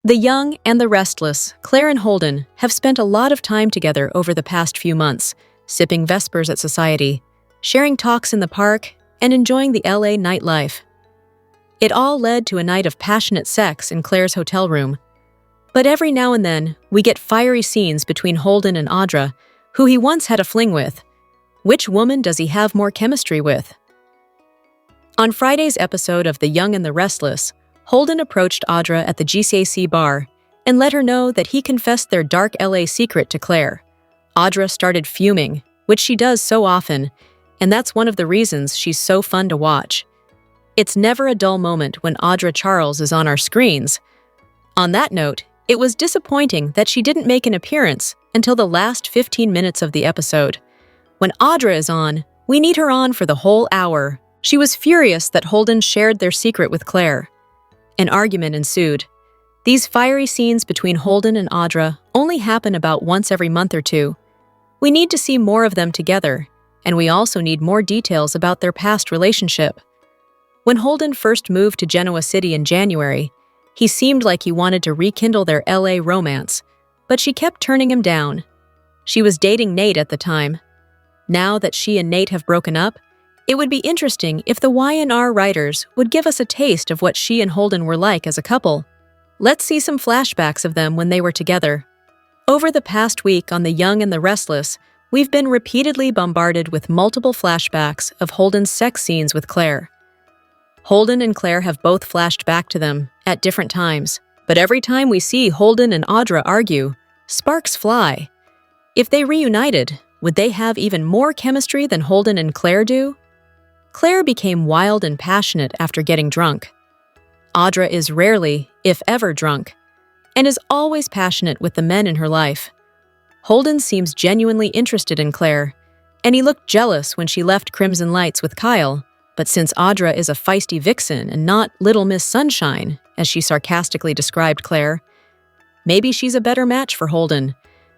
The young and the restless, Clare and Holden, have spent a lot of time together over the past few months, sipping vespers at society, sharing talks in the park, and enjoying the LA nightlife. It all led to a night of passionate sex in Clare's hotel room. But every now and then, we get fiery scenes between Holden and Audra, who he once had a fling with. Which woman does he have more chemistry with? On Friday's episode of The Young and the Restless, Holden approached Audra at the GCAC bar and let her know that he confessed their dark LA secret to Clare. Audra started fuming, which she does so often, and that's one of the reasons she's so fun to watch. It's never a dull moment when Audra Charles is on our screens. On that note, it was disappointing that she didn't make an appearance until the last 15 minutes of the episode. When Audra is on, we need her on for the whole hour. She was furious that Holden shared their secret with Clare. An argument ensued. These fiery scenes between Holden and Audra only happen about once every month or two. We need to see more of them together, and we also need more details about their past relationship. When Holden first moved to Genoa City in January, he seemed like he wanted to rekindle their LA romance, but she kept turning him down. She was dating Nate at the time. Now that she and Nate have broken up, it would be interesting if the Y&R writers would give us a taste of what she and Holden were like as a couple. Let's see some flashbacks of them when they were together. Over the past week on The Young and the Restless, we've been repeatedly bombarded with multiple flashbacks of Holden's sex scenes with Clare. Holden and Clare have both flashed back to them at different times, but every time we see Holden and Audra argue, sparks fly. If they reunited, would they have even more chemistry than Holden and Clare do? Clare became wild and passionate after getting drunk. Audra is rarely, if ever, drunk, and is always passionate with the men in her life. Holden seems genuinely interested in Clare, and he looked jealous when she left Crimson Lights with Kyle, but since Audra is a feisty vixen and not Little Miss Sunshine, as she sarcastically described Clare, maybe she's a better match for Holden.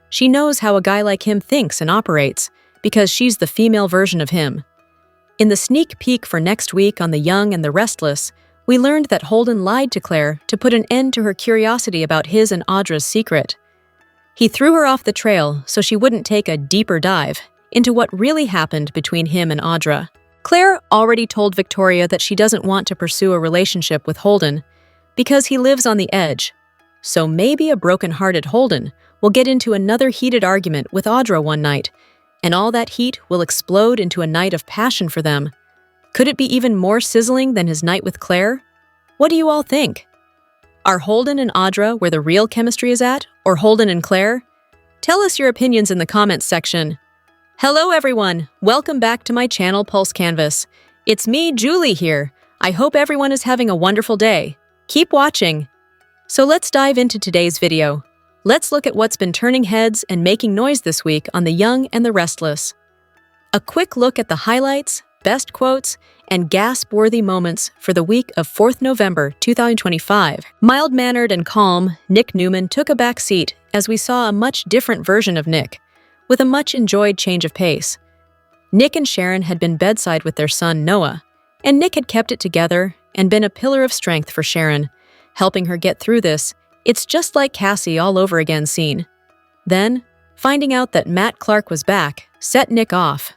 She knows how a guy like him thinks and operates, because she's the female version of him. In the sneak peek for next week on The Young and the Restless, we learned that Holden lied to Clare to put an end to her curiosity about his and Audra's secret. He threw her off the trail so she wouldn't take a deeper dive into what really happened between him and Audra. Clare already told Victoria that she doesn't want to pursue a relationship with Holden because he lives on the edge. So maybe a broken-hearted Holden will get into another heated argument with Audra one night, and all that heat will explode into a night of passion for them. Could it be even more sizzling than his night with Clare? What do you all think? Are Holden and Audra where the real chemistry is at, or Holden and Clare? Tell us your opinions in the comments section. Hello everyone, welcome back to my channel Pulse Canvas. It's me, Julie here. I hope everyone is having a wonderful day. Keep watching. So let's dive into today's video. Let's look at what's been turning heads and making noise this week on The Young and the Restless. A quick look at the highlights, best quotes, and gasp-worthy moments for the week of 4th November 2025. Mild-mannered and calm, Nick Newman took a back seat as we saw a much different version of Nick, with a much-enjoyed change of pace. Nick and Sharon had been bedside with their son Noah, and Nick had kept it together and been a pillar of strength for Sharon, helping her get through this "it's just like Cassie all over again" scene. Then, finding out that Matt Clark was back set Nick off.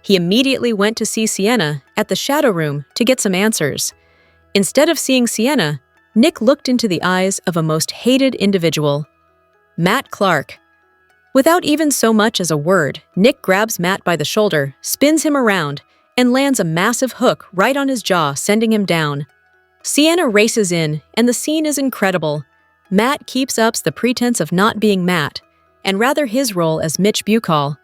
He immediately went to see Sienna at the Shadow Room to get some answers. Instead of seeing Sienna, Nick looked into the eyes of a most hated individual, Matt Clark. Without even so much as a word, Nick grabs Matt by the shoulder, spins him around, and lands a massive hook right on his jaw, sending him down. Sienna races in, and the scene is incredible. Matt keeps up the pretense of not being Matt, and rather his role as Mitch Bucall.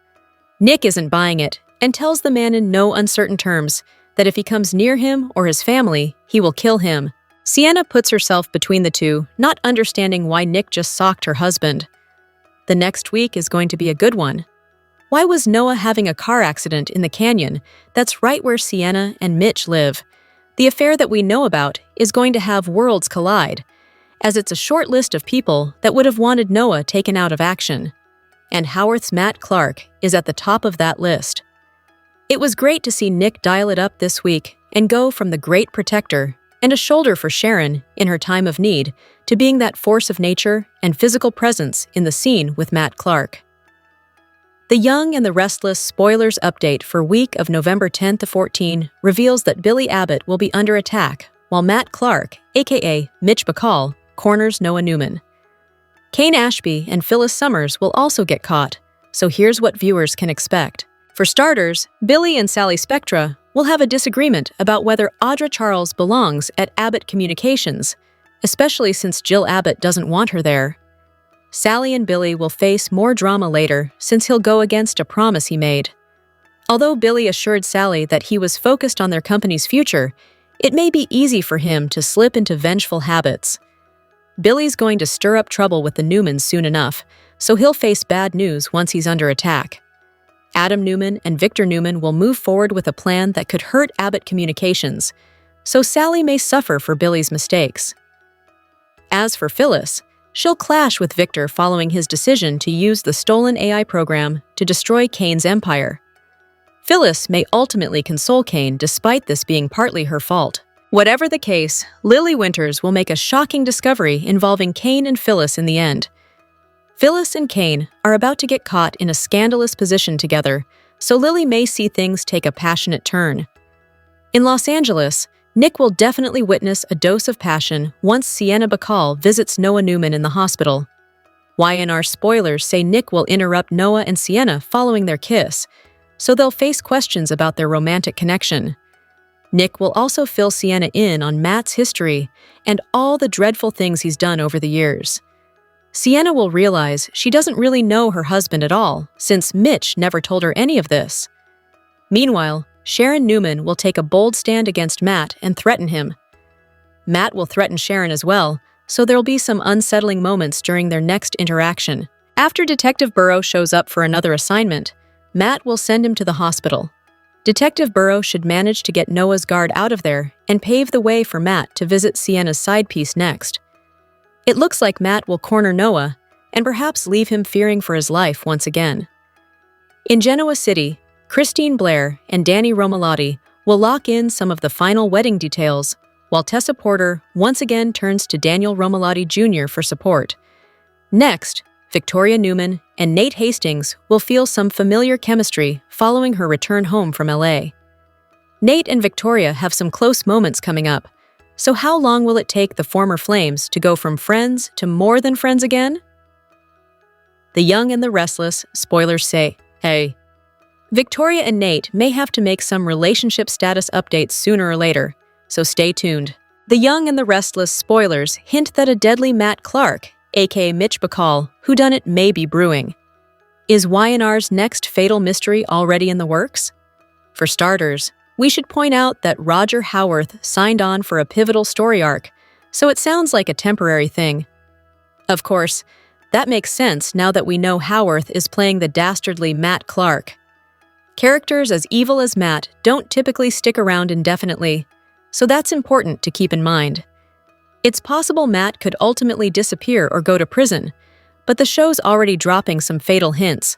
Nick isn't buying it, and tells the man in no uncertain terms that if he comes near him or his family, he will kill him. Sienna puts herself between the two, not understanding why Nick just socked her husband. The next week is going to be a good one. Why was Noah having a car accident in the canyon that's right where Sienna and Mitch live? The affair that we know about is going to have worlds collide, as it's a short list of people that would have wanted Noah taken out of action. And Howarth's Matt Clark is at the top of that list. It was great to see Nick dial it up this week and go from the great protector and a shoulder for Sharon, in her time of need, to being that force of nature and physical presence in the scene with Matt Clark. The Young and the Restless spoilers update for week of November 10 to 14 reveals that Billy Abbott will be under attack, while Matt Clark, aka Mitch Bacall, corners Noah Newman. Cain Ashby and Phyllis Summers will also get caught, so here's what viewers can expect. For starters, Billy and Sally Spectra will have a disagreement about whether Audra'S belongs at Abbott Communications, especially since Jill Abbott doesn't want her there. Sally and Billy will face more drama later since he'll go against a promise he made. Although Billy assured Sally that he was focused on their company's future, it may be easy for him to slip into vengeful habits. Billy's going to stir up trouble with the Newmans soon enough, so he'll face bad news once he's under attack. Adam Newman and Victor Newman will move forward with a plan that could hurt Abbott Communications, so Sally may suffer for Billy's mistakes. As for Phyllis, she'll clash with Victor following his decision to use the stolen AI program to destroy Cain's empire. Phyllis may ultimately console Cain despite this being partly her fault. Whatever the case, Lily Winters will make a shocking discovery involving Cain and Phyllis in the end. Phyllis and Cain are about to get caught in a scandalous position together, so Lily may see things take a passionate turn. In Los Angeles, Nick will definitely witness a dose of passion once Sienna Bacall visits Noah Newman in the hospital. YNR spoilers say Nick will interrupt Noah and Sienna following their kiss, so they'll face questions about their romantic connection. Nick will also fill Sienna in on Matt's history and all the dreadful things he's done over the years. Sienna will realize she doesn't really know her husband at all, since Mitch never told her any of this. Meanwhile, Sharon Newman will take a bold stand against Matt and threaten him. Matt will threaten Sharon as well, so there'll be some unsettling moments during their next interaction. After Detective Burrow shows up for another assignment, Matt will send him to the hospital. Detective Burrow should manage to get Noah's guard out of there and pave the way for Matt to visit Sienna's side piece next. It looks like Matt will corner Noah and perhaps leave him fearing for his life once again. In Genoa City, Christine Blair and Danny Romalotti will lock in some of the final wedding details, while Tessa Porter once again turns to Daniel Romalotti Jr. for support. Next, Victoria Newman and Nate Hastings will feel some familiar chemistry following her return home from LA. Nate and Victoria have some close moments coming up, so how long will it take the former flames to go from friends to more than friends again? The Young and the Restless spoilers say, hey. Victoria and Nate may have to make some relationship status updates sooner or later, so stay tuned. The Young and the Restless spoilers hint that a deadly Matt Clark, aka Mitch Bacall, Whodunit may be brewing. Is YNR's next fatal mystery already in the works? For starters, we should point out that Roger Howarth signed on for a pivotal story arc, so it sounds like a temporary thing. Of course, that makes sense now that we know Howarth is playing the dastardly Matt Clark. Characters as evil as Matt don't typically stick around indefinitely, so that's important to keep in mind. It's possible Matt could ultimately disappear or go to prison, but the show's already dropping some fatal hints.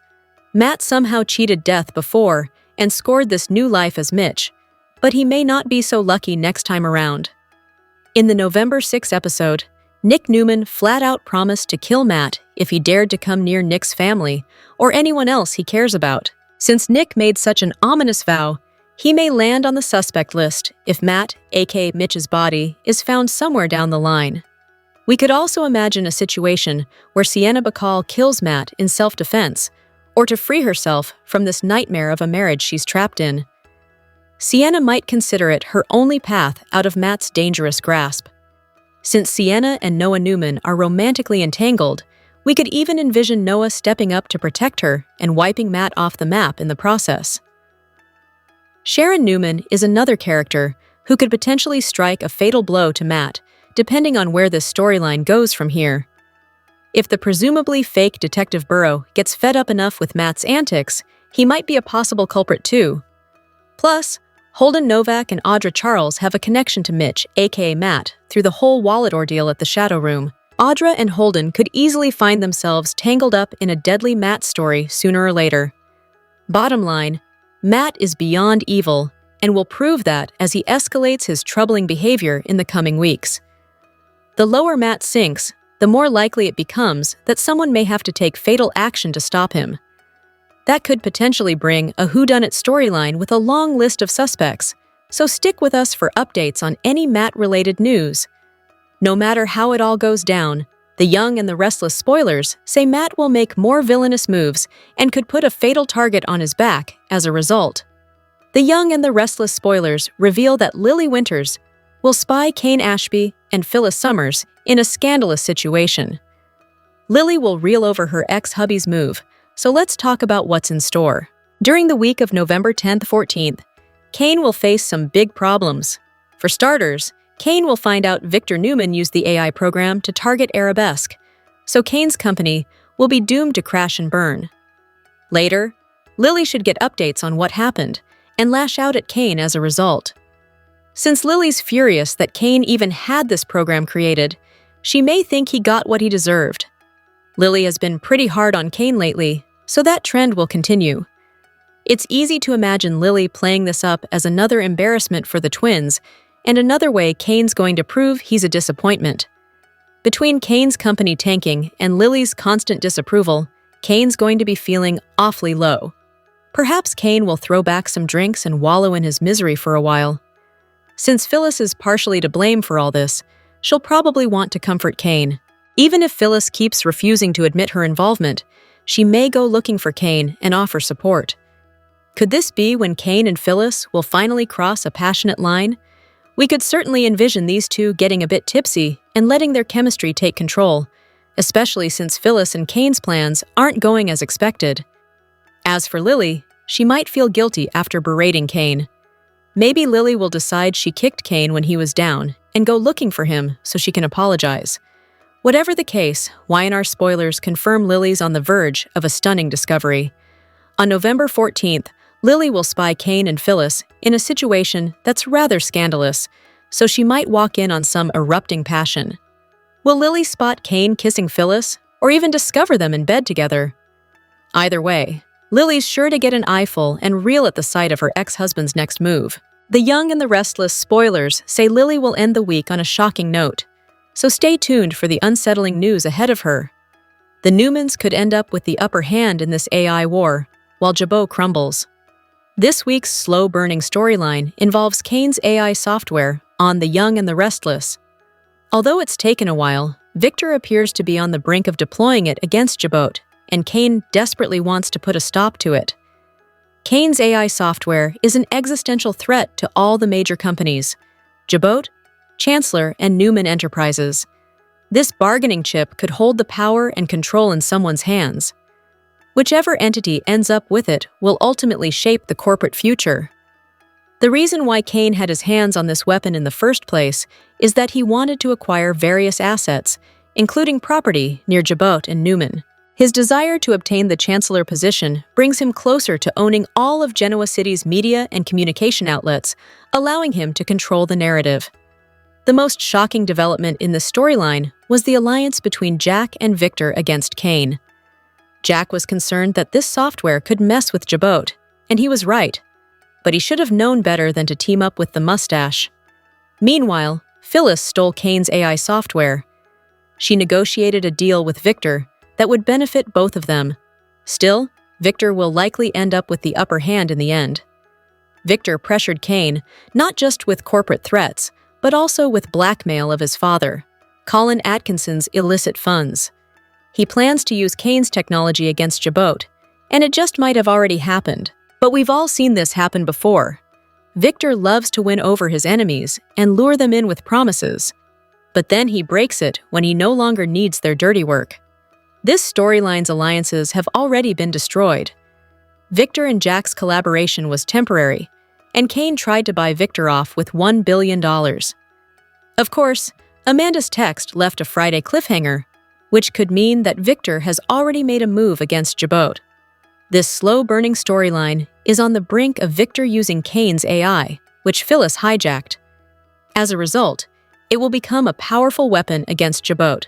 Matt somehow cheated death before and scored this new life as Mitch, but he may not be so lucky next time around. In the November 6 episode, Nick Newman flat out promised to kill Matt if he dared to come near Nick's family or anyone else he cares about. Since Nick made such an ominous vow, he may land on the suspect list if Matt, aka Mitch's body, is found somewhere down the line. We could also imagine a situation where Sienna Bacall kills Matt in self-defense, or to free herself from this nightmare of a marriage she's trapped in. Sienna might consider it her only path out of Matt's dangerous grasp. Since Sienna and Noah Newman are romantically entangled, we could even envision Noah stepping up to protect her and wiping Matt off the map in the process. Sharon Newman is another character who could potentially strike a fatal blow to Matt, depending on where this storyline goes from here. If the presumably fake Detective Burrow gets fed up enough with Matt's antics, he might be a possible culprit too. Plus, Holden Novak and Audra'S have a connection to Mitch, aka Matt, through the whole wallet ordeal at the Shadow Room. Audra and Holden could easily find themselves tangled up in a deadly Matt story sooner or later. Bottom line, Matt is beyond evil, and will prove that as he escalates his troubling behavior in the coming weeks. The lower Matt sinks, the more likely it becomes that someone may have to take fatal action to stop him. That could potentially bring a whodunit storyline with a long list of suspects, so stick with us for updates on any Matt-related news. No matter how it all goes down, the Young and the Restless spoilers say Matt will make more villainous moves and could put a fatal target on his back as a result. The Young and the Restless spoilers reveal that Lily Winters will spy Cain Ashby and Phyllis Summers in a scandalous situation. Lily will reel over her ex-hubby's move, so let's talk about what's in store. During the week of November 10th-14th, Cain will face some big problems. For starters, Cain will find out Victor Newman used the AI program to target Arabesque, so Cain's company will be doomed to crash and burn. Later, Lily should get updates on what happened and lash out at Cain as a result. Since Lily's furious that Cain even had this program created, she may think he got what he deserved. Lily has been pretty hard on Cain lately, so that trend will continue. It's easy to imagine Lily playing this up as another embarrassment for the twins and another way Cain's going to prove he's a disappointment. Between Cain's company tanking and Lily's constant disapproval, Cain's going to be feeling awfully low. Perhaps Cain will throw back some drinks and wallow in his misery for a while. Since Phyllis is partially to blame for all this, she'll probably want to comfort Cain. Even if Phyllis keeps refusing to admit her involvement, she may go looking for Cain and offer support. Could this be when Cain and Phyllis will finally cross a passionate line? We could certainly envision these two getting a bit tipsy and letting their chemistry take control, especially since Phyllis and Cain's plans aren't going as expected. As for Lily, she might feel guilty after berating Cain. Maybe Lily will decide she kicked Cain when he was down and go looking for him so she can apologize. Whatever the case, Y&R spoilers confirm Lily's on the verge of a stunning discovery. On November 14th, Lily will spy Cain and Phyllis in a situation that's rather scandalous, so she might walk in on some erupting passion. Will Lily spot Cain kissing Phyllis, or even discover them in bed together? Either way, Lily's sure to get an eyeful and reel at the sight of her ex-husband's next move. The Young and the Restless spoilers say Lily will end the week on a shocking note, so stay tuned for the unsettling news ahead of her. The Newmans could end up with the upper hand in this AI war, while Jabot crumbles. This week's slow-burning storyline involves Cain's AI software on The Young and the Restless. Although it's taken a while, Victor appears to be on the brink of deploying it against Jabot, and Cain desperately wants to put a stop to it. Cain's AI software is an existential threat to all the major companies: Jabot, Chancellor, and Newman Enterprises. This bargaining chip could hold the power and control in someone's hands. Whichever entity ends up with it will ultimately shape the corporate future. The reason why Cain had his hands on this weapon in the first place is that he wanted to acquire various assets, including property near Jabot and Newman. His desire to obtain the Chancellor position brings him closer to owning all of Genoa City's media and communication outlets, allowing him to control the narrative. The most shocking development in the storyline was the alliance between Jack and Victor against Cain. Jack was concerned that this software could mess with Jabot, and he was right, but he should have known better than to team up with the mustache. Meanwhile, Phyllis stole Cain's AI software. She negotiated a deal with Victor that would benefit both of them. Still, Victor will likely end up with the upper hand in the end. Victor pressured Cain, not just with corporate threats, but also with blackmail of his father, Colin Atkinson's illicit funds. He plans to use Cain's technology against Jabot, and it just might have already happened. But we've all seen this happen before. Victor loves to win over his enemies and lure them in with promises. But then he breaks it when he no longer needs their dirty work. This storyline's alliances have already been destroyed. Victor and Jack's collaboration was temporary, and Cain tried to buy Victor off with $1 billion. Of course, Amanda's text left a Friday cliffhanger, which could mean that Victor has already made a move against Jabot. This slow-burning storyline is on the brink of Victor using Cain's AI, which Phyllis hijacked. As a result, it will become a powerful weapon against Jabot,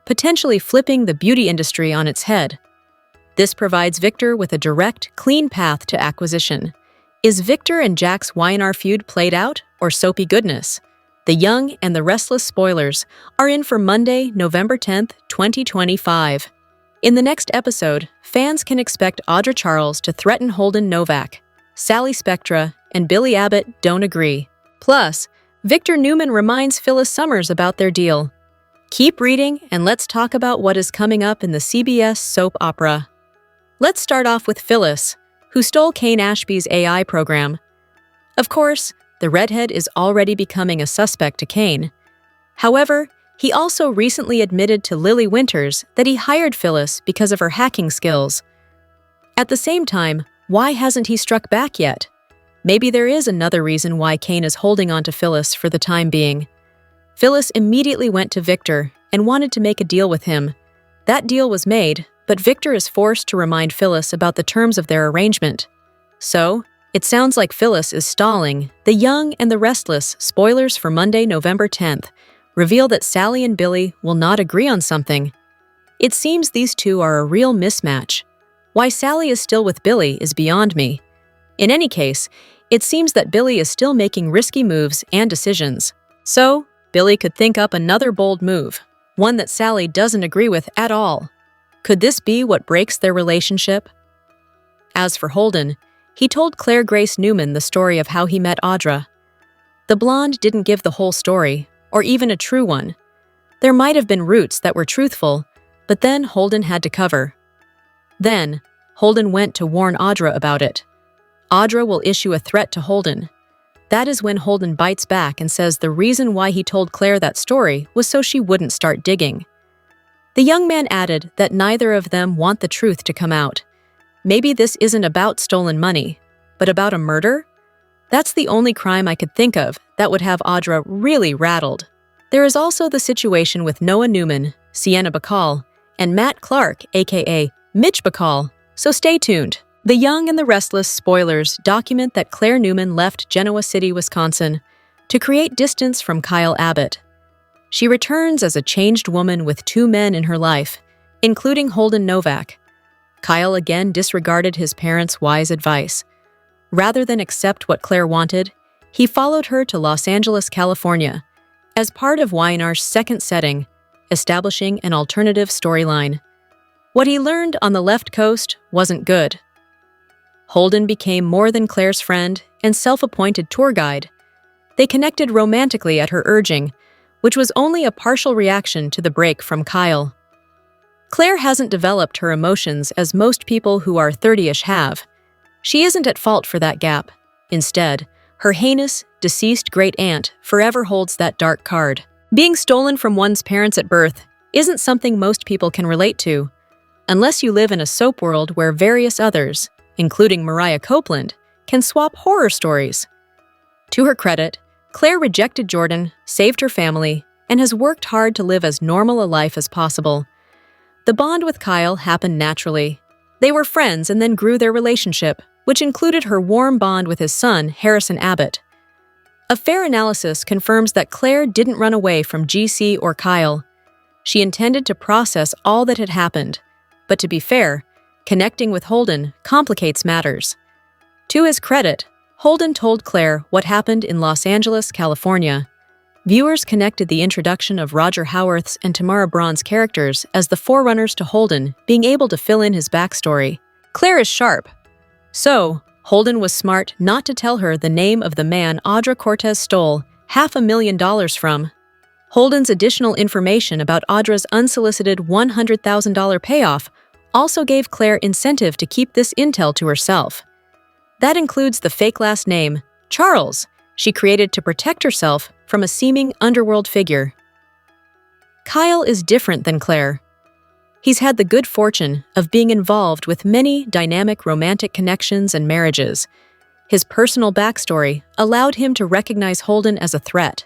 potentially flipping the beauty industry on its head. This provides Victor with a direct, clean path to acquisition, Is Victor and Jack's Y&R feud played out, or soapy goodness? The Young and the Restless spoilers are in for Monday, November 10th, 2025. In the next episode, fans can expect Audra'S to threaten Holden Novak. Sally Spectra and Billy Abbott don't agree. Plus, Victor Newman reminds Phyllis Summers about their deal. Keep reading and let's talk about what is coming up in the CBS soap opera. Let's start off with Phyllis, who stole Cain Ashby's AI program. Of course, the redhead is already becoming a suspect to Cain. However, he also recently admitted to Lily Winters that he hired Phyllis because of her hacking skills. At the same time, why hasn't he struck back yet? Maybe there is another reason why Cain is holding on to Phyllis for the time being. Phyllis immediately went to Victor and wanted to make a deal with him. That deal was made, but Victor is forced to remind Phyllis about the terms of their arrangement. So, it sounds like Phyllis is stalling. The Young and the Restless spoilers for Monday, November 10th reveal that Sally and Billy will not agree on something. It seems these two are a real mismatch. Why Sally is still with Billy is beyond me. In any case, it seems that Billy is still making risky moves and decisions. So, Billy could think up another bold move, one that Sally doesn't agree with at all. Could this be what breaks their relationship? As for Holden, he told Clare Grace Newman the story of how he met Audra. The blonde didn't give the whole story, or even a true one. There might have been roots that were truthful, but then Holden had to cover. Then, Holden went to warn Audra about it. Audra will issue a threat to Holden. That is when Holden bites back and says the reason why he told Clare that story was so she wouldn't start digging. The young man added that neither of them want the truth to come out. Maybe this isn't about stolen money, but about a murder? That's the only crime I could think of that would have Audra really rattled. There is also the situation with Noah Newman, Sienna Bacall, and Matt Clark, aka Mitch Bacall, so stay tuned. The Young and the Restless spoilers document that Clare Newman left Genoa City, Wisconsin, to create distance from Kyle Abbott. She returns as a changed woman with two men in her life, including Holden Novak. Kyle again disregarded his parents' wise advice. Rather than accept what Clare wanted, he followed her to Los Angeles, California, as part of Y&R's second setting, establishing an alternative storyline. What he learned on the left coast wasn't good. Holden became more than Clare's friend and self-appointed tour guide. They connected romantically at her urging, which was only a partial reaction to the break from Kyle. Clare hasn't developed her emotions as most people who are 30-ish have. She isn't at fault for that gap. Instead, her heinous, deceased great-aunt forever holds that dark card. Being stolen from one's parents at birth isn't something most people can relate to, unless you live in a soap world where various others, including Mariah Copeland, can swap horror stories. To her credit, Clare rejected Jordan, saved her family, and has worked hard to live as normal a life as possible. The bond with Kyle happened naturally. They were friends and then grew their relationship, which included her warm bond with his son, Harrison Abbott. A fair analysis confirms that Clare didn't run away from GC or Kyle. She intended to process all that had happened, but to be fair, connecting with Holden complicates matters. To his credit, Holden told Clare what happened in Los Angeles, California. Viewers connected the introduction of Roger Howarth's and Tamara Braun's characters as the forerunners to Holden being able to fill in his backstory. Clare is sharp. So, Holden was smart not to tell her the name of the man Audra Cortez stole $500,000 from. Holden's additional information about Audra's unsolicited $100,000 payoff also gave Clare incentive to keep this intel to herself. That includes the fake last name, Charles, she created to protect herself from a seeming underworld figure. Kyle is different than Clare. He's had the good fortune of being involved with many dynamic romantic connections and marriages. His personal backstory allowed him to recognize Holden as a threat.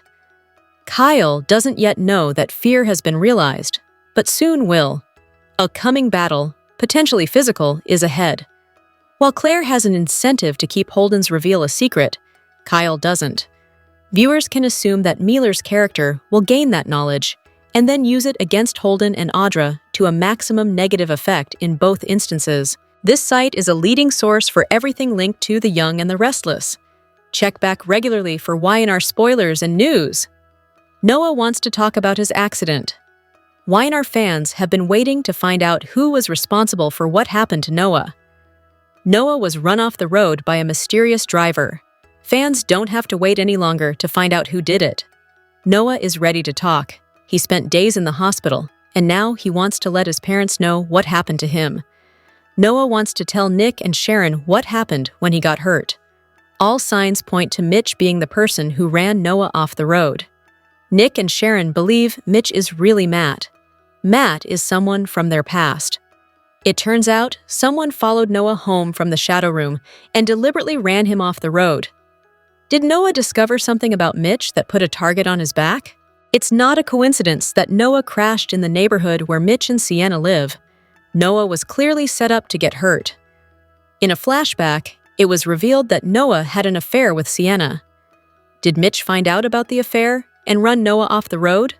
Kyle doesn't yet know that fear has been realized, but soon will. A coming battle, potentially physical, is ahead. While Clare has an incentive to keep Holden's reveal a secret, Kyle doesn't. Viewers can assume that Mealer's character will gain that knowledge and then use it against Holden and Audra to a maximum negative effect in both instances. This site is a leading source for everything linked to The Young and the Restless. Check back regularly for Y&R spoilers and news. Noah wants to talk about his accident. Y&R fans have been waiting to find out who was responsible for what happened to Noah. Noah was run off the road by a mysterious driver. Fans don't have to wait any longer to find out who did it. Noah is ready to talk. He spent days in the hospital, and now he wants to let his parents know what happened to him. Noah wants to tell Nick and Sharon what happened when he got hurt. All signs point to Mitch being the person who ran Noah off the road. Nick and Sharon believe Mitch is really Matt. Matt is someone from their past. It turns out someone followed Noah home from the shadow room and deliberately ran him off the road. Did Noah discover something about Mitch that put a target on his back? It's not a coincidence that Noah crashed in the neighborhood where Mitch and Sienna live. Noah was clearly set up to get hurt. In a flashback, it was revealed that Noah had an affair with Sienna. Did Mitch find out about the affair and run Noah off the road?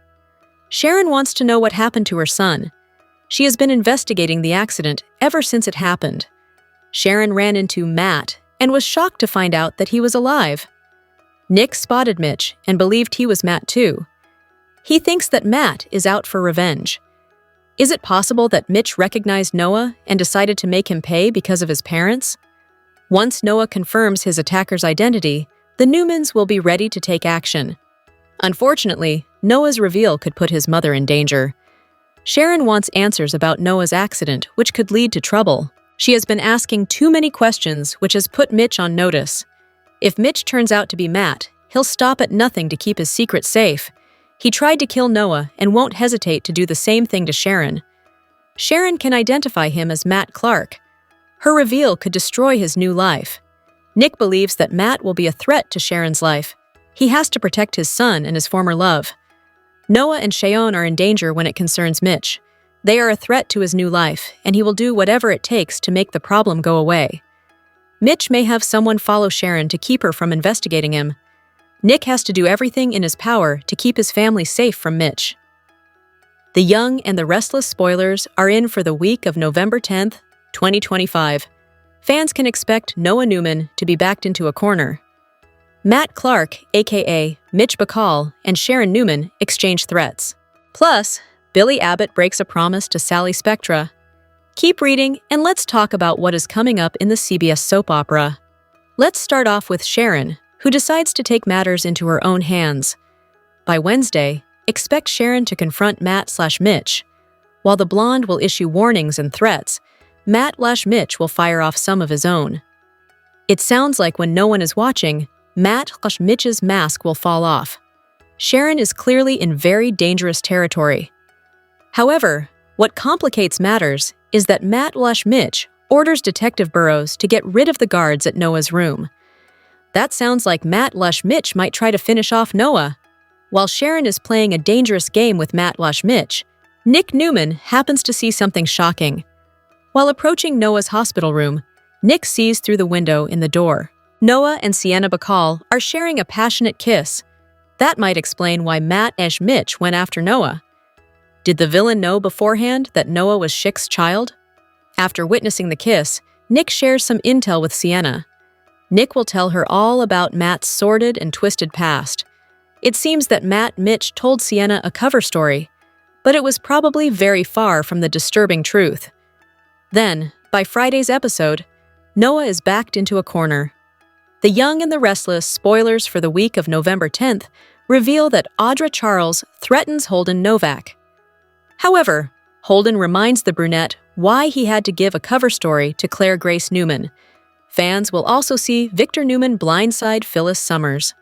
Sharon wants to know what happened to her son. She has been investigating the accident ever since it happened. Sharon ran into Matt and was shocked to find out that he was alive. Nick spotted Mitch and believed he was Matt too. He thinks that Matt is out for revenge. Is it possible that Mitch recognized Noah and decided to make him pay because of his parents? Once Noah confirms his attacker's identity, the Newmans will be ready to take action. Unfortunately, Noah's reveal could put his mother in danger. Sharon wants answers about Noah's accident, which could lead to trouble. She has been asking too many questions, which has put Mitch on notice. If Mitch turns out to be Matt, he'll stop at nothing to keep his secret safe. He tried to kill Noah and won't hesitate to do the same thing to Sharon. Sharon can identify him as Matt Clark. Her reveal could destroy his new life. Nick believes that Matt will be a threat to Sharon's life. He has to protect his son and his former love. Noah and Cheyenne are in danger when it concerns Mitch. They are a threat to his new life, and he will do whatever it takes to make the problem go away. Mitch may have someone follow Sharon to keep her from investigating him. Nick has to do everything in his power to keep his family safe from Mitch. The Young and the Restless spoilers are in for the week of November 10th, 2025. Fans can expect Noah Newman to be backed into a corner. Matt Clark, aka Mitch Bacall, and Sharon Newman exchange threats. Plus, Billy Abbott breaks a promise to Sally Spectra. Keep reading, and let's talk about what is coming up in the CBS soap opera. Let's start off with Sharon, who decides to take matters into her own hands. By Wednesday, expect Sharon to confront Matt/Mitch. While the blonde will issue warnings and threats, Matt/Mitch will fire off some of his own. It sounds like when no one is watching, Matt/Mitch's mask will fall off. Sharon is clearly in very dangerous territory. However, what complicates matters is that Matt/Mitch orders Detective Burrows to get rid of the guards at Noah's room. That sounds like Matt/Mitch might try to finish off Noah. While Sharon is playing a dangerous game with Matt/Mitch, Nick Newman happens to see something shocking. While approaching Noah's hospital room, Nick sees through the window in the door. Noah and Sienna Bacall are sharing a passionate kiss. That might explain why Matt/Mitch went after Noah. Did the villain know beforehand that Noah was Schick's child? After witnessing the kiss, Nick shares some intel with Sienna. Nick will tell her all about Matt's sordid and twisted past. It seems that Matt/Mitch told Sienna a cover story, but it was probably very far from the disturbing truth. Then, by Friday's episode, Noah is backed into a corner. The Young and the Restless spoilers for the week of November 10th reveal that Audra'S threatens Holden Novak. However, Holden reminds the brunette why he had to give a cover story to Clare Grace Newman. Fans will also see Victor Newman blindside Phyllis Summers.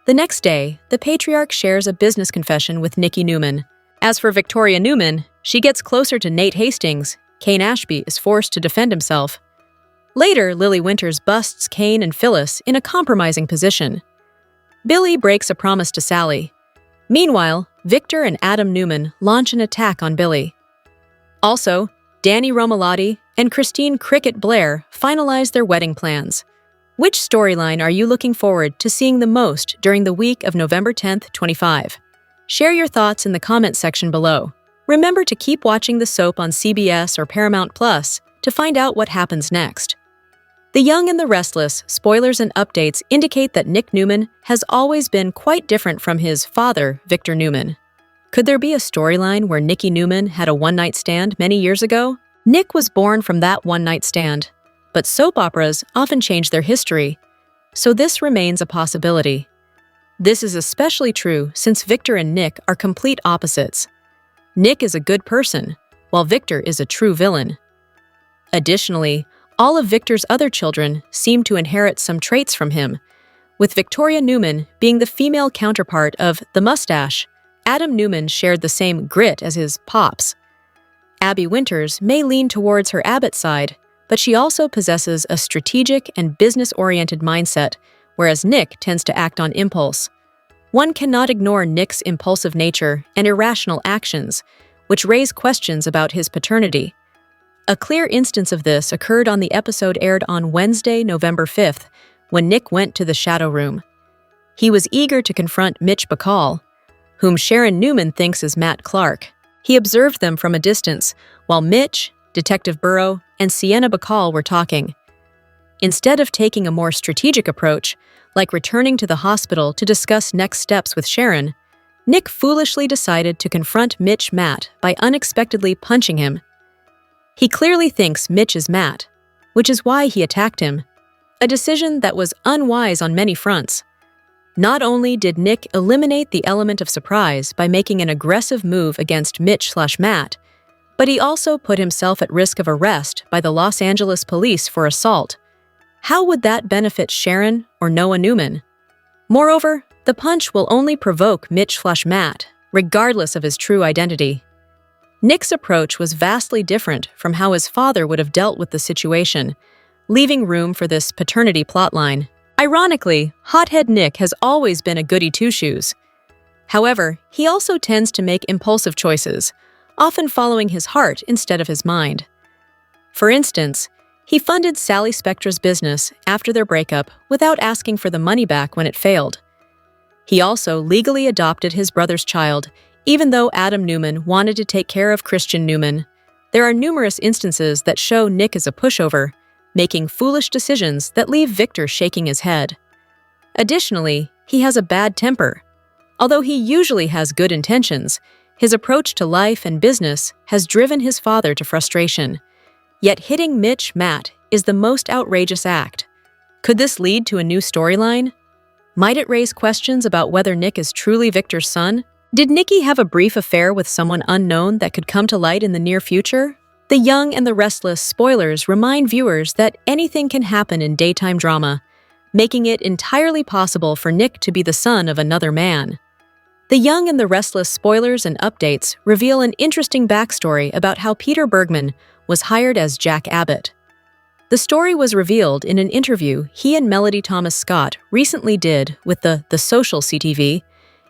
The next day, the patriarch shares a business confession with Nikki Newman. As for Victoria Newman, she gets closer to Nate Hastings. Cain Ashby is forced to defend himself. Later, Lily Winters busts Cain and Phyllis in a compromising position. Billy breaks a promise to Sally. Meanwhile, Victor and Adam Newman launch an attack on Billy. Also, Danny Romalotti and Christine Cricket Blair finalize their wedding plans. Which storyline are you looking forward to seeing the most during the week of November 10th, 25? Share your thoughts in the comment section below. Remember to keep watching the soap on CBS or Paramount Plus to to find out what happens next. The Young and the Restless spoilers and updates indicate that Nick Newman has always been quite different from his father, Victor Newman. Could there be a storyline where Nicky Newman had a one-night stand many years ago? Nick was born from that one-night stand, but soap operas often change their history, so this remains a possibility. This is especially true since Victor and Nick are complete opposites. Nick is a good person, while Victor is a true villain. Additionally, all of Victor's other children seem to inherit some traits from him, with Victoria Newman being the female counterpart of the mustache. Adam Newman shared the same grit as his pops. Abby Winters may lean towards her Abbott side, but she also possesses a strategic and business-oriented mindset, whereas Nick tends to act on impulse. One cannot ignore Nick's impulsive nature and irrational actions, which raise questions about his paternity. A clear instance of this occurred on the episode aired on Wednesday, November 5th, when Nick went to the Shadow Room. He was eager to confront Mitch Bacall, whom Sharon Newman thinks is Matt Clark. He observed them from a distance, while Mitch, Detective Burrow, and Sienna Bacall were talking. Instead of taking a more strategic approach, like returning to the hospital to discuss next steps with Sharon, Nick foolishly decided to confront Matt by unexpectedly punching him. He clearly thinks Mitch is Matt, which is why he attacked him, a decision that was unwise on many fronts. Not only did Nick eliminate the element of surprise by making an aggressive move against Mitch/Matt, but he also put himself at risk of arrest by the Los Angeles police for assault. How would that benefit Sharon or Noah Newman? Moreover, the punch will only provoke Mitch/Matt, regardless of his true identity. Nick's approach was vastly different from how his father would have dealt with the situation, leaving room for this paternity plotline. Ironically, hothead Nick has always been a goody two-shoes. However, he also tends to make impulsive choices, often following his heart instead of his mind. For instance, he funded Sally Spectra's business after their breakup without asking for the money back when it failed. He also legally adopted his brother's child, even though Adam Newman wanted to take care of Christian Newman. There are numerous instances that show Nick is a pushover, making foolish decisions that leave Victor shaking his head. Additionally, he has a bad temper. Although he usually has good intentions, his approach to life and business has driven his father to frustration. Yet hitting Matt is the most outrageous act. Could this lead to a new storyline? Might it raise questions about whether Nick is truly Victor's son? Did Nicky have a brief affair with someone unknown that could come to light in the near future? The Young and the Restless spoilers remind viewers that anything can happen in daytime drama, making it entirely possible for Nick to be the son of another man. The Young and the Restless spoilers and updates reveal an interesting backstory about how Peter Bergman was hired as Jack Abbott. The story was revealed in an interview he and Melody Thomas Scott recently did with the Social CTV,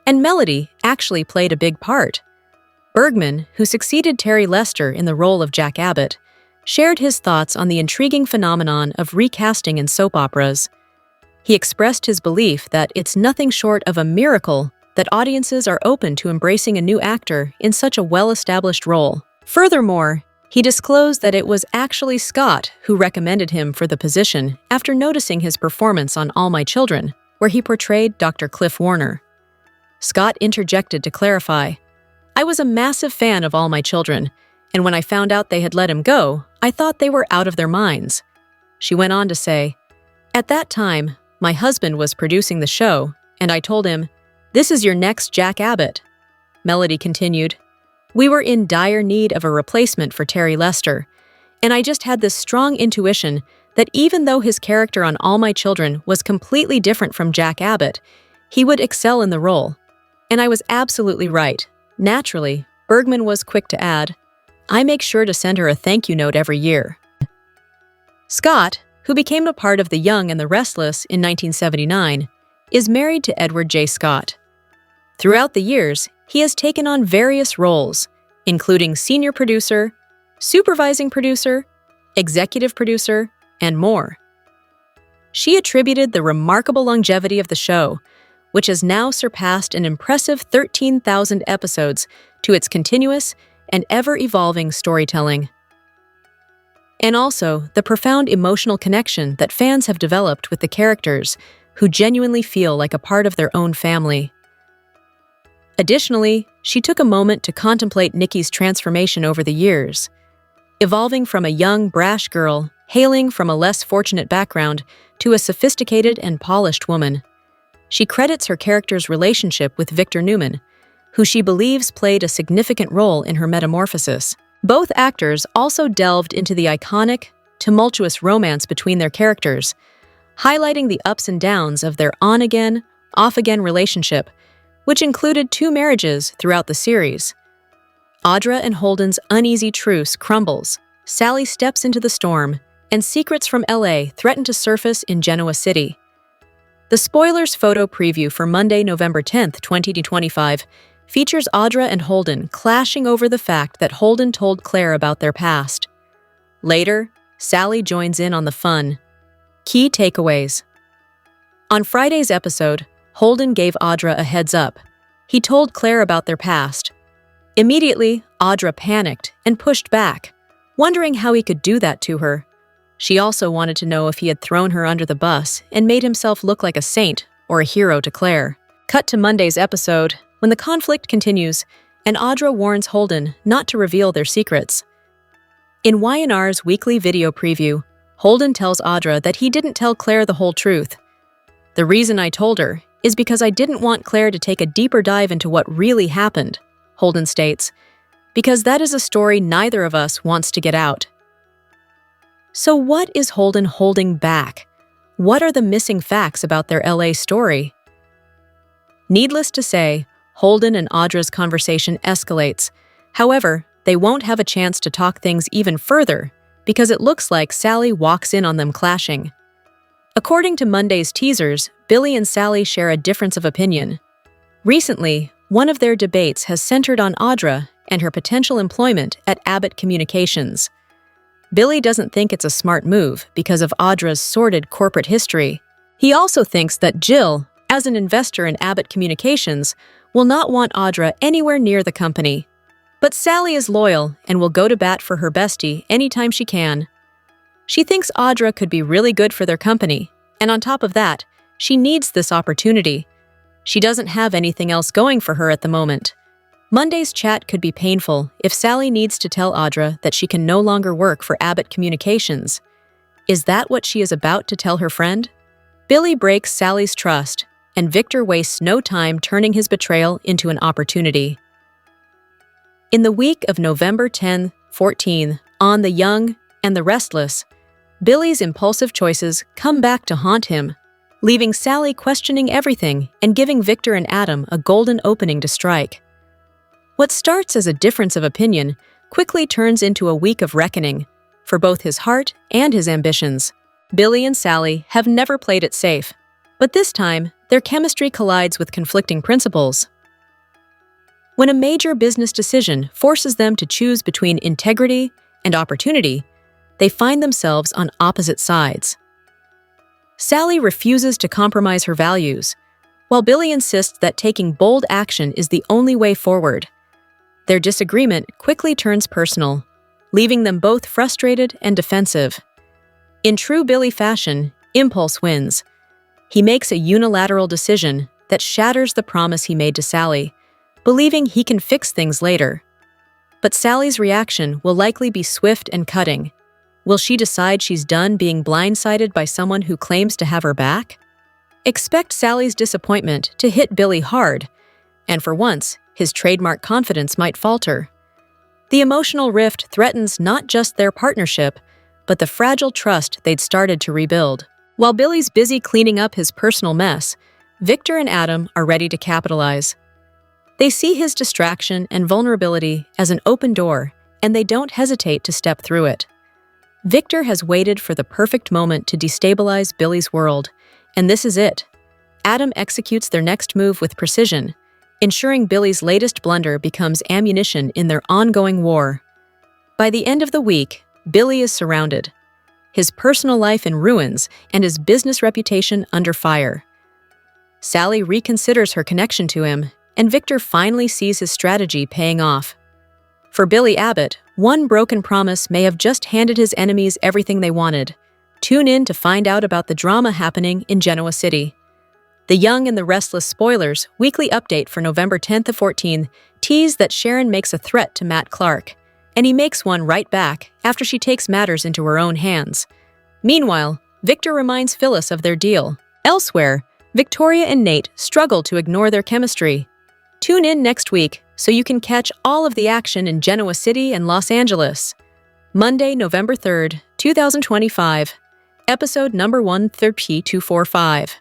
and Melody actually played a big part. Bergman, who succeeded Terry Lester in the role of Jack Abbott, shared his thoughts on the intriguing phenomenon of recasting in soap operas. He expressed his belief that it's nothing short of a miracle that audiences are open to embracing a new actor in such a well-established role. Furthermore, he disclosed that it was actually Scott who recommended him for the position after noticing his performance on All My Children, where he portrayed Dr. Cliff Warner. Scott interjected to clarify, "I was a massive fan of All My Children, and when I found out they had let him go, I thought they were out of their minds." She went on to say, "At that time, my husband was producing the show, and I told him, 'This is your next Jack Abbott.'" Melody continued, "We were in dire need of a replacement for Terry Lester, and I just had this strong intuition that even though his character on All My Children was completely different from Jack Abbott, he would excel in the role. And I was absolutely right. Naturally, Bergman was quick to add, "I make sure to send her a thank you note every year." Scott, who became a part of The Young and the Restless in 1979, is married to Edward J. Scott. Throughout the years, he has taken on various roles, including senior producer, supervising producer, executive producer, and more. She attributed the remarkable longevity of the show, which has now surpassed an impressive 13,000 episodes, to its continuous and ever-evolving storytelling. and also the profound emotional connection that fans have developed with the characters who genuinely feel like a part of their own family. Additionally, she took a moment to contemplate Nikki's transformation over the years, evolving from a young, brash girl hailing from a less fortunate background to a sophisticated and polished woman. She credits her character's relationship with Victor Newman, who she believes played a significant role in her metamorphosis. Both actors also delved into the iconic, tumultuous romance between their characters, highlighting the ups and downs of their on-again, off-again relationship, which included 2 marriages throughout the series. Audra and Holden's uneasy truce crumbles, Sally steps into the storm, and secrets from LA threaten to surface in Genoa City. The spoilers photo preview for Monday, November 10th, 2025, features Audra and Holden clashing over the fact that Holden told Clare about their past. Later, Sally joins in on the fun. Key takeaways. On Friday's episode, Holden gave Audra a heads up. He told Clare about their past. Immediately, Audra panicked and pushed back, wondering how he could do that to her. She also wanted to know if he had thrown her under the bus and made himself look like a saint or a hero to Clare. Cut to Monday's episode, when the conflict continues, and Audra warns Holden not to reveal their secrets. In Whodunit's weekly video preview, Holden tells Audra that he didn't tell Clare the whole truth. "The reason I told her is because I didn't want Clare to take a deeper dive into what really happened," Holden states, "because that is a story neither of us wants to get out." So what is Holden holding back? What are the missing facts about their LA story? Needless to say, Holden and Audra's conversation escalates. However, they won't have a chance to talk things even further because it looks like Sally walks in on them clashing. According to Monday's teasers, Billy and Sally share a difference of opinion. Recently, one of their debates has centered on Audra and her potential employment at Abbott Communications. Billy doesn't think it's a smart move because of Audra's sordid corporate history. He also thinks that Jill, as an investor in Abbott Communications, will not want Audra anywhere near the company. But Sally is loyal and will go to bat for her bestie anytime she can. She thinks Audra could be really good for their company, and on top of that, she needs this opportunity. She doesn't have anything else going for her at the moment. Monday's chat could be painful if Sally needs to tell Audra that she can no longer work for Abbott Communications. Is that what she is about to tell her friend? Billy breaks Sally's trust, and Victor wastes no time turning his betrayal into an opportunity. In the week of November 10-14, on The Young and the Restless, Billy's impulsive choices come back to haunt him, leaving Sally questioning everything and giving Victor and Adam a golden opening to strike. What starts as a difference of opinion quickly turns into a week of reckoning for both his heart and his ambitions. Billy and Sally have never played it safe, but this time, their chemistry collides with conflicting principles. When a major business decision forces them to choose between integrity and opportunity, they find themselves on opposite sides. Sally refuses to compromise her values, while Billy insists that taking bold action is the only way forward. Their disagreement quickly turns personal, leaving them both frustrated and defensive. In true Billy fashion, impulse wins. He makes a unilateral decision that shatters the promise he made to Sally, believing he can fix things later. But Sally's reaction will likely be swift and cutting. Will she decide she's done being blindsided by someone who claims to have her back? Expect Sally's disappointment to hit Billy hard, and for once, his trademark confidence might falter. The emotional rift threatens not just their partnership, but the fragile trust they'd started to rebuild. While Billy's busy cleaning up his personal mess, Victor and Adam are ready to capitalize. They see his distraction and vulnerability as an open door, and they don't hesitate to step through it. Victor has waited for the perfect moment to destabilize Billy's world, and this is it. Adam executes their next move with precision, ensuring Billy's latest blunder becomes ammunition in their ongoing war. By the end of the week, Billy is surrounded, his personal life in ruins and his business reputation under fire. Sally reconsiders her connection to him, and Victor finally sees his strategy paying off. For Billy Abbott, one broken promise may have just handed his enemies everything they wanted. Tune in to find out about the drama happening in Genoa City. The Young and the Restless spoilers weekly update for November 10th to 14th tease that Sharon makes a threat to Matt Clark, and he makes one right back after she takes matters into her own hands. Meanwhile, Victor reminds Phyllis of their deal. Elsewhere, Victoria and Nate struggle to ignore their chemistry. Tune in next week so you can catch all of the action in Genoa City and Los Angeles. Monday, November 3rd, 2025. Episode number 13245.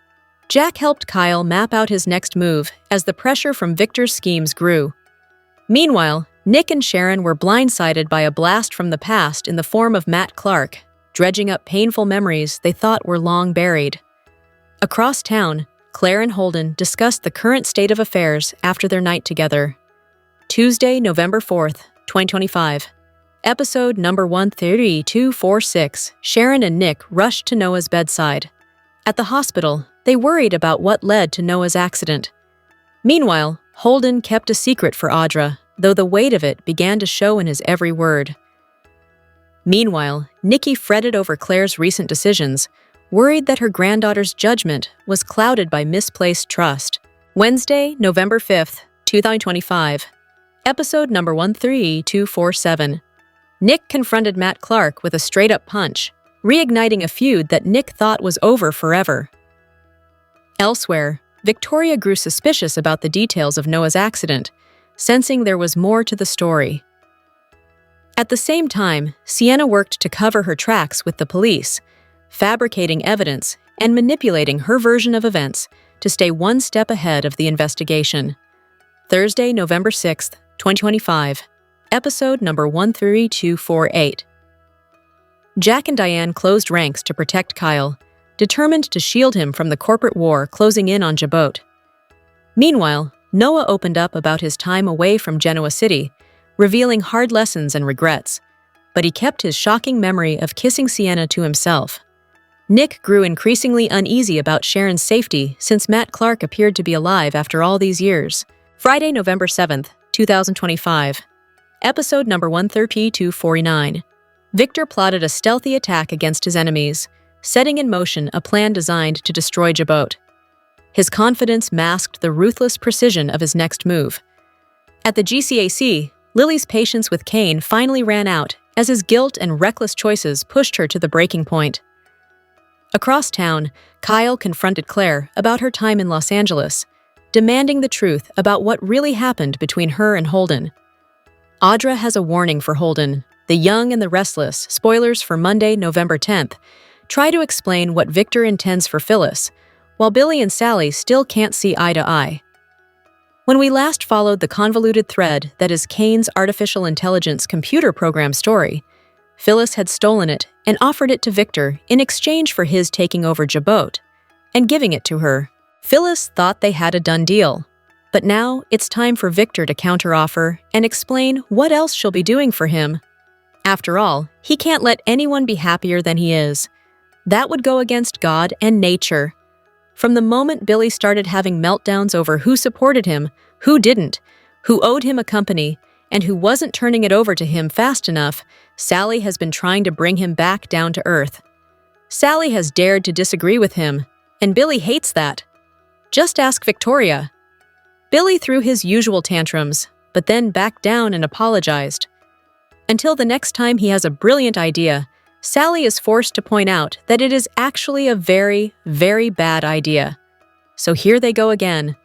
Jack helped Kyle map out his next move as the pressure from Victor's schemes grew. Meanwhile, Nick and Sharon were blindsided by a blast from the past in the form of Matt Clark, dredging up painful memories they thought were long buried. Across town, Clare and Holden discussed the current state of affairs after their night together. Tuesday, November 4th, 2025. Episode number 13246. Sharon and Nick rushed to Noah's bedside. At the hospital, they worried about what led to Noah's accident. Meanwhile, Holden kept a secret for Audra, though the weight of it began to show in his every word. Meanwhile, Nikki fretted over Clare's recent decisions, worried that her granddaughter's judgment was clouded by misplaced trust. Wednesday, November 5th, 2025. Episode number 13247. Nick confronted Matt Clark with a straight-up punch, reigniting a feud that Nick thought was over forever. Elsewhere, Victoria grew suspicious about the details of Noah's accident, sensing there was more to the story. At the same time, Sienna worked to cover her tracks with the police, fabricating evidence and manipulating her version of events to stay one step ahead of the investigation. Thursday, November 6th, 2025. Episode number 13248. Jack and Diane closed ranks to protect Kyle, determined to shield him from the corporate war closing in on Jabot. Meanwhile, Noah opened up about his time away from Genoa City, revealing hard lessons and regrets, but he kept his shocking memory of kissing Sienna to himself. Nick grew increasingly uneasy about Sharon's safety since Matt Clark appeared to be alive after all these years. Friday, November 7th, 2025. Episode number 13249. Victor plotted a stealthy attack against his enemies, setting in motion a plan designed to destroy Jabot. His confidence masked the ruthless precision of his next move. At the GCAC, Lily's patience with Cain finally ran out as his guilt and reckless choices pushed her to the breaking point. Across town, Kyle confronted Clare about her time in Los Angeles, demanding the truth about what really happened between her and Holden. Audra has a warning for Holden. The Young and the Restless, spoilers for Monday, November 10th, try to explain what Victor intends for Phyllis, while Billy and Sally still can't see eye to eye. When we last followed the convoluted thread that is Cain's artificial intelligence computer program story, Phyllis had stolen it and offered it to Victor in exchange for his taking over Jabot and giving it to her. Phyllis thought they had a done deal, but now it's time for Victor to counteroffer and explain what else she'll be doing for him. After all, he can't let anyone be happier than he is. That would go against God and nature. From the moment Billy started having meltdowns over who supported him, who didn't, who owed him a company, and who wasn't turning it over to him fast enough, Sally has been trying to bring him back down to earth. Sally has dared to disagree with him, and Billy hates that. Just ask Victoria. Billy threw his usual tantrums, but then backed down and apologized. Until the next time he has a brilliant idea, Sally is forced to point out that it is actually a very, very bad idea. So here they go again.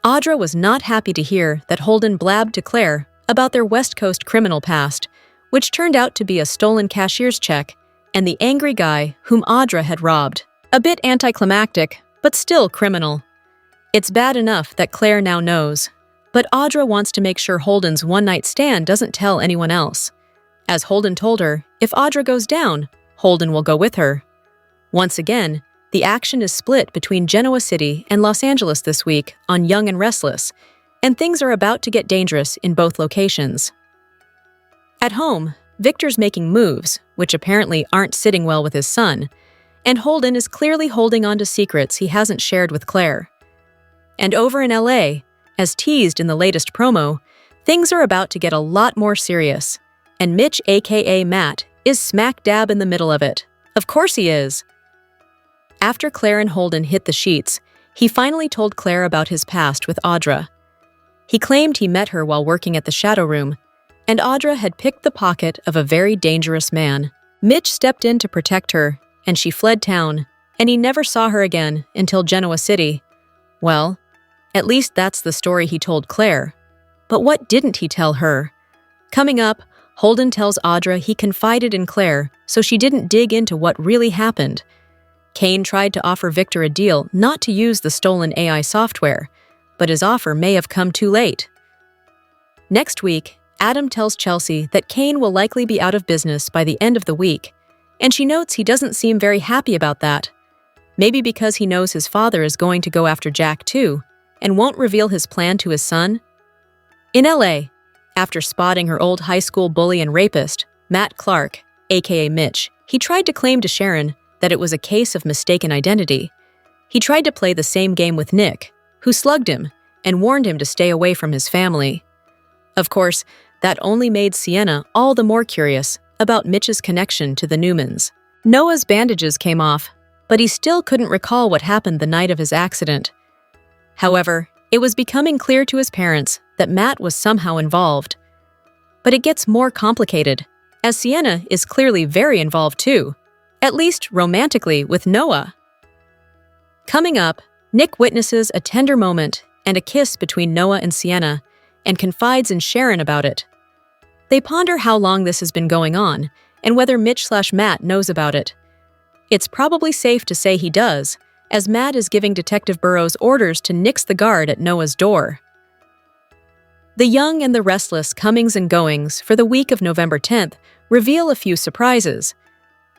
Audra was not happy to hear that Holden blabbed to Clare about their West Coast criminal past, which turned out to be a stolen cashier's check and the angry guy whom Audra had robbed. A bit anticlimactic, but still criminal. It's bad enough that Clare now knows, but Audra wants to make sure Holden's one-night stand doesn't tell anyone else. As Holden told her, if Audra goes down, Holden will go with her. Once again, the action is split between Genoa City and Los Angeles this week on Young and Restless, and things are about to get dangerous in both locations. At home, Victor's making moves, which apparently aren't sitting well with his son, and Holden is clearly holding on to secrets he hasn't shared with Clare. And over in LA, as teased in the latest promo, things are about to get a lot more serious, and Mitch, aka Matt, is smack dab in the middle of it. Of course he is. After Clare and Holden hit the sheets, he finally told Clare about his past with Audra. He claimed he met her while working at the Shadow Room, and Audra had picked the pocket of a very dangerous man. Mitch stepped in to protect her, and she fled town, and he never saw her again until Genoa City. Well, at least that's the story he told Clare. But what didn't he tell her? Coming up, Holden tells Audra he confided in Clare, so she didn't dig into what really happened. Cain tried to offer Victor a deal not to use the stolen AI software, but his offer may have come too late. Next week, Adam tells Chelsea that Cain will likely be out of business by the end of the week, and she notes he doesn't seem very happy about that. Maybe because he knows his father is going to go after Jack too, and won't reveal his plan to his son. In LA, after spotting her old high school bully and rapist, Matt Clark, aka Mitch, he tried to claim to Sharon that it was a case of mistaken identity. He tried to play the same game with Nick, who slugged him and warned him to stay away from his family. Of course, that only made Sienna all the more curious about Mitch's connection to the Newmans. Noah's bandages came off, but he still couldn't recall what happened the night of his accident. However, it was becoming clear to his parents that Matt was somehow involved. But it gets more complicated, as Sienna is clearly very involved too, at least romantically with Noah. Coming up, Nick witnesses a tender moment and a kiss between Noah and Sienna, and confides in Sharon about it. They ponder how long this has been going on, and whether Mitch/Matt knows about it. It's probably safe to say he does, as Matt is giving Detective Burrows orders to nix the guard at Noah's door. The young and the restless comings and goings for the week of November 10th reveal a few surprises.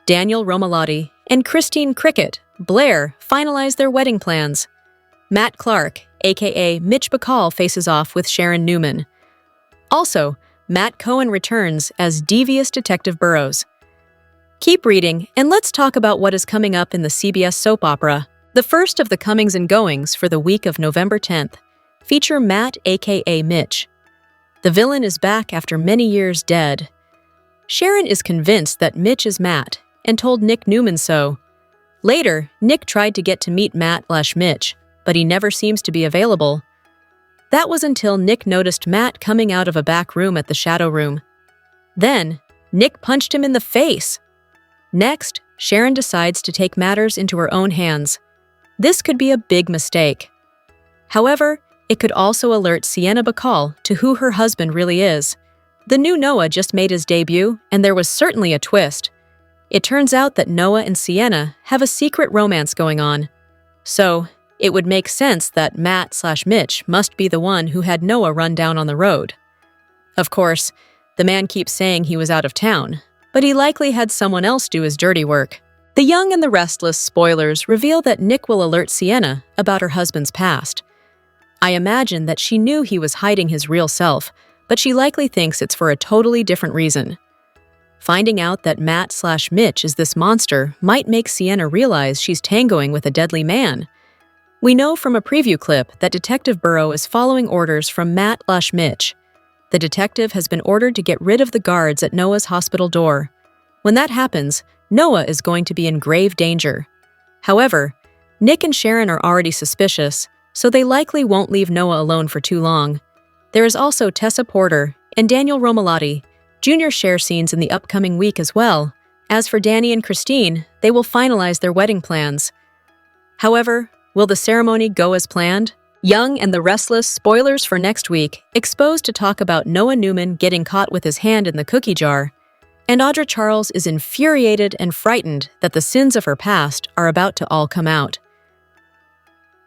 Daniel Romalotti and Christine Cricket Blair finalize their wedding plans. Matt Clark, aka Mitch Bacall, faces off with Sharon Newman. Also, Matt Cohen returns as devious Detective Burrows. Keep reading, and let's talk about what is coming up in the CBS soap opera. The first of the comings and goings for the week of November 10th feature Matt, aka Mitch. The villain is back after many years dead. Sharon is convinced that Mitch is Matt and told Nick Newman so. Later, Nick tried to get to meet Matt/Mitch, but he never seems to be available. That was until Nick noticed Matt coming out of a back room at the Shadow Room. Then, Nick punched him in the face. Next, Sharon decides to take matters into her own hands. This could be a big mistake. However, it could also alert Sienna Bacall to who her husband really is. The new Noah just made his debut, and there was certainly a twist. It turns out that Noah and Sienna have a secret romance going on. So, it would make sense that Matt/Mitch must be the one who had Noah run down on the road. Of course, the man keeps saying he was out of town, but he likely had someone else do his dirty work. The Young and the Restless spoilers reveal that Nick will alert Sienna about her husband's past. I imagine that she knew he was hiding his real self, but she likely thinks it's for a totally different reason. Finding out that Matt/Mitch is this monster might make Sienna realize she's tangoing with a deadly man. We know from a preview clip that Detective Burrow is following orders from Matt/Mitch. The detective has been ordered to get rid of the guards at Noah's hospital door. When that happens, Noah is going to be in grave danger. However, Nick and Sharon are already suspicious, so they likely won't leave Noah alone for too long. There is also Tessa Porter and Daniel Romalotti. Jr. share scenes in the upcoming week as well. As for Danny and Christine, they will finalize their wedding plans. However, will the ceremony go as planned? Young and the Restless spoilers for next week, exposed to talk about Noah Newman getting caught with his hand in the cookie jar. And Audra Charles is infuriated and frightened that the sins of her past are about to all come out.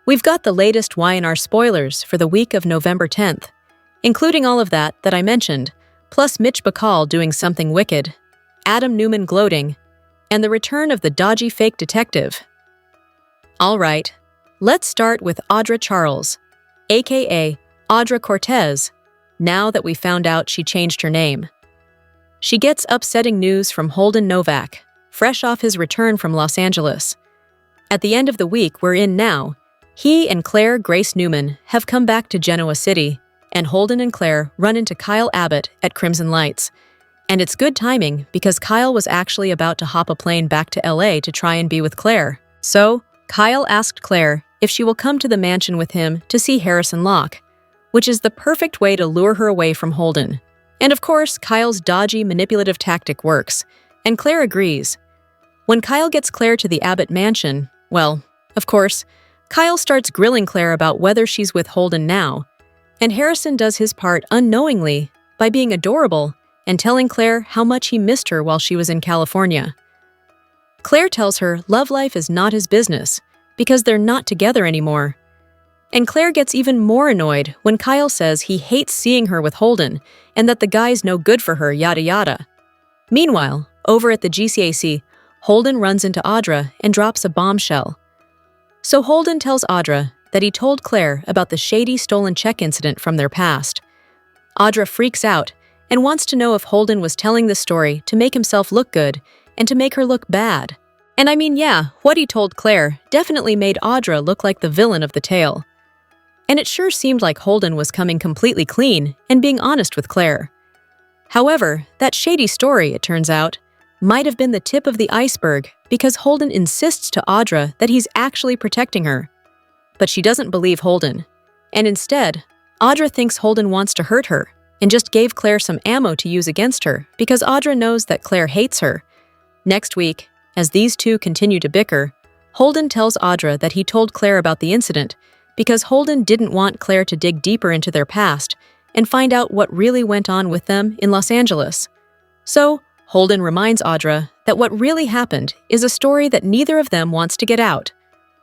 We've got the latest Y&R spoilers for the week of November 10th, including all of that I mentioned, plus Mitch Bacall doing something wicked, Adam Newman gloating, and the return of the dodgy fake detective. All right, let's start with Audra Charles, aka Audra Cortez, now that we found out she changed her name. She gets upsetting news from Holden Novak, fresh off his return from Los Angeles. At the end of the week we're in now, he and Clare Grace Newman have come back to Genoa City, and Holden and Clare run into Kyle Abbott at Crimson Lights. And it's good timing because Kyle was actually about to hop a plane back to LA to try and be with Claire. So, Kyle asked Claire if she will come to the mansion with him to see Harrison Locke, which is the perfect way to lure her away from Holden. And of course, Kyle's dodgy, manipulative tactic works, and Claire agrees. When Kyle gets Claire to the Abbott mansion, well, of course, Kyle starts grilling Claire about whether she's with Holden now, and Harrison does his part unknowingly by being adorable and telling Claire how much he missed her while she was in California. Claire tells her love life is not his business because they're not together anymore. And Claire gets even more annoyed when Kyle says he hates seeing her with Holden and that the guy's no good for her, yada yada. Meanwhile, over at the GCAC, Holden runs into Audra and drops a bombshell. So Holden tells Audra that he told Claire about the shady stolen check incident from their past. Audra freaks out and wants to know if Holden was telling this story to make himself look good and to make her look bad. And I mean, yeah, what he told Claire definitely made Audra look like the villain of the tale. And it sure seemed like Holden was coming completely clean and being honest with Claire. However, that shady story, it turns out, might have been the tip of the iceberg because Holden insists to Audra that he's actually protecting her. But she doesn't believe Holden. And instead, Audra thinks Holden wants to hurt her and just gave Claire some ammo to use against her because Audra knows that Claire hates her. Next week, as these two continue to bicker, Holden tells Audra that he told Claire about the incident because Holden didn't want Claire to dig deeper into their past and find out what really went on with them in Los Angeles. So, Holden reminds Audra that what really happened is a story that neither of them wants to get out.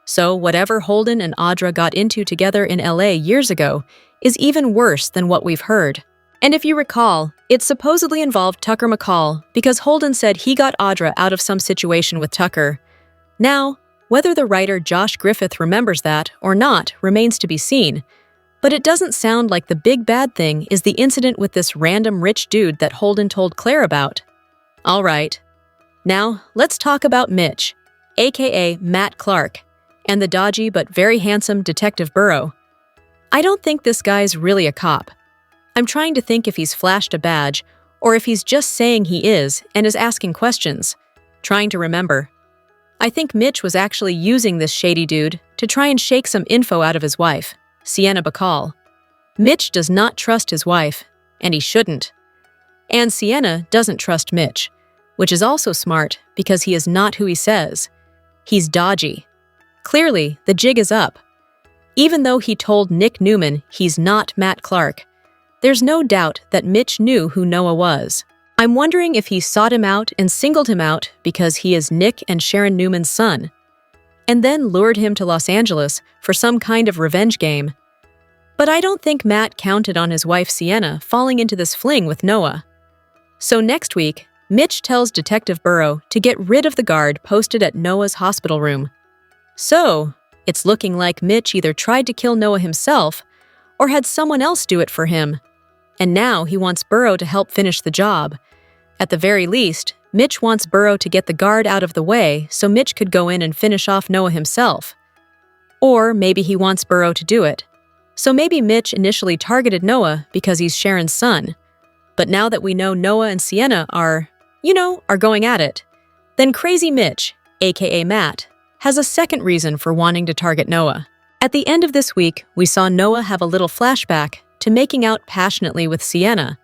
So, whatever Holden and Audra got into together in LA years ago is even worse than what we've heard. And if you recall, it supposedly involved Tucker McCall because Holden said he got Audra out of some situation with Tucker. Now, whether the writer Josh Griffith remembers that or not remains to be seen, but it doesn't sound like the big bad thing is the incident with this random rich dude that Holden told Claire about. All right, now let's talk about Mitch, aka Matt Clark, and the dodgy but very handsome Detective Burrow. I don't think this guy's really a cop. I'm trying to think if he's flashed a badge or if he's just saying he is and is asking questions, trying to remember. I think Mitch was actually using this shady dude to try and shake some info out of his wife, Sienna Bacall. Mitch does not trust his wife, and he shouldn't. And Sienna doesn't trust Mitch, which is also smart because he is not who he says. He's dodgy. Clearly, the jig is up. Even though he told Nick Newman he's not Matt Clark, there's no doubt that Mitch knew who Noah was. I'm wondering if he sought him out and singled him out because he is Nick and Sharon Newman's son, and then lured him to Los Angeles for some kind of revenge game. But I don't think Matt counted on his wife Sienna falling into this fling with Noah. So next week, Mitch tells Detective Burrow to get rid of the guard posted at Noah's hospital room. So, it's looking like Mitch either tried to kill Noah himself or had someone else do it for him. And now he wants Burrow to help finish the job. At the very least, Mitch wants Burrow to get the guard out of the way so Mitch could go in and finish off Noah himself. Or maybe he wants Burrow to do it. So maybe Mitch initially targeted Noah because he's Sharon's son. But now that we know Noah and Sienna are going at it, then Crazy Mitch, aka Matt, has a second reason for wanting to target Noah. At the end of this week, we saw Noah have a little flashback to making out passionately with Sienna,